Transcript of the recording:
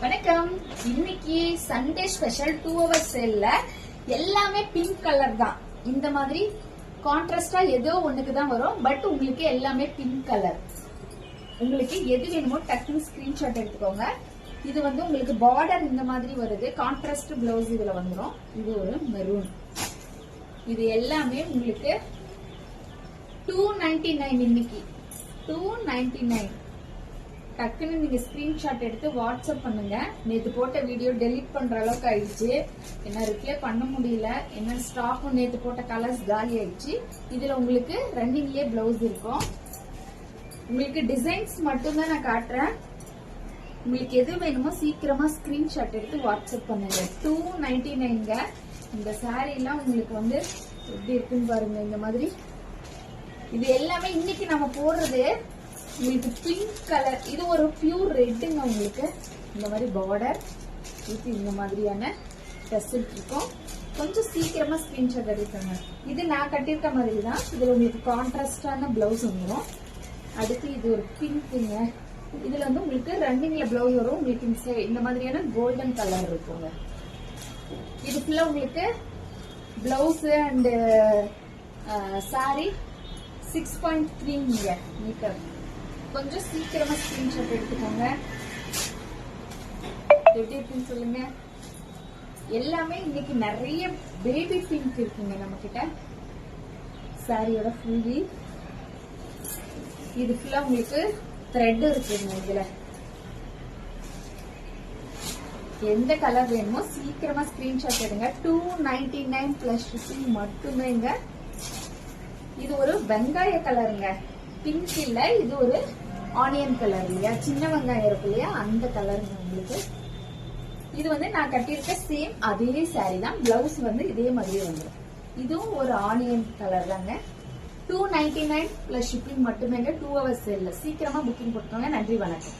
வணக்கம். இன்னைக்கு Sunday special 2 hours சேல்ல எல்லாமே பிங்க் கலர் தான். இந்த மாதிரி கான்ட்ராஸ்டா ஏதோ ஒண்ணுக்கு தான் வரும். பட் உங்களுக்கு எல்லாமே பிங்க் கலர். உங்களுக்கு எது வேணுமோ டக்குன்னு ஸ்கிரீன்ஷாட் எடுத்துக்கோங்க. இது உங்களுக்கு பார்டர் இந்த மாதிரி வருது. கான்ட்ராஸ்ட் பிளவுஸ் இதுல வந்துடும். இது ஒரு மெரூன். இது எல்லாமே உங்களுக்கு 299. இன்னைக்கு 299. டக்குன்னு நீங்க ஸ்கிரீன்ஷாட் எடுத்து வாட்ஸ்அப் பண்ணுங்க. நேத்து போட்ட வீடியோ டெலீட் பண்ற அளவுக்கு ஆயிடுச்சு. என்ன ரிப்ளை பண்ண முடியல. என்ன ஸ்டாக்கும் நேத்து போட்ட கலர்ஸ் காலி ஆயிடுச்சு. இதுல உங்களுக்கு ரன்னிங்லயே பிளவுஸ் இருக்கும். உங்களுக்கு டிசைன்ஸ் மட்டும் தான் நான் காட்டுறேன். உங்களுக்கு எது வேணுமோ சீக்கிரமா ஸ்கிரீன்ஷாட் எடுத்து வாட்ஸ்அப் பண்ணுங்க. 299. இந்த சாரீ எல்லாம் உங்களுக்கு எப்படி இருக்குன்னு பாருங்க. இந்த மாதிரி இது எல்லாமே இன்னைக்கு நம்ம போடுறது உங்களுக்கு பிங்க் கலர். இது ஒரு பியூர் ரெட்டுங்க. உங்களுக்கு இந்த மாதிரி பார்டர் இது இந்த மாதிரியான டெஸ்ட் இருக்கும். கொஞ்சம் சீக்கிரமா ஸ்கிரீன்ஷாட் எடுக்கணும். இது நான் கட்டிருக்க மாதிரி தான். இதுல உங்களுக்கு கான்ட்ராஸ்டான பிளவுஸ் வந்துடும். அடுத்து இது ஒரு பிங்க்குங்க. இதுல உங்களுக்கு ரன்னிங்ல பிளவுஸ் வரும். உங்களுக்கு இந்த மாதிரியான கோல்டன் கலர் இருக்குங்க. இது ஃபுல்லா உங்களுக்கு பிளவுஸ் அண்ட் சாரி 6.3 மீட்டர். கொஞ்சம் சீக்கிரமா ஸ்கிரீன்ஷாட் எடுத்துக்கோங்க. எப்படி இருக்குன்னு சொல்லுங்க. எல்லாமே இன்னைக்கு நிறைய பேபி பிங்க் இருக்குங்க நம்ம கிட்ட. சாரியோட ஃபுல்லி இது ஃபுல்லா உங்களுக்கு த்ரெட் இருக்குங்க. இதுல எந்த கலர் வேணுமோ சீக்கிரமா ஸ்கிரீன்ஷாட் எடுங்க. 299 பிளஸ் ஷிப்பிங் மட்டுமேங்க. இது ஒரு வெங்காய கலருங்க. பிங்க் இல்ல, இது ஒரு ஆனியன் கலர் இல்லையா, சின்ன வெங்காயம் இருக்கு இல்லையா, அந்த கலருங்க உங்களுக்கு. இது நான் கட்டியிருக்க சேம் அதே சாரி தான். பிளவுஸ் இதே மாதிரி வந்துடும். இதுவும் ஒரு ஆனியன் கலர் தாங்க. 299 பிளஸ் ஷிப்பிங் மட்டுமேங்க. 2 hours சேல்ல சீக்கிரமா புக்கிங் போட்டுக்கோங்க. நன்றி, வணக்கம்.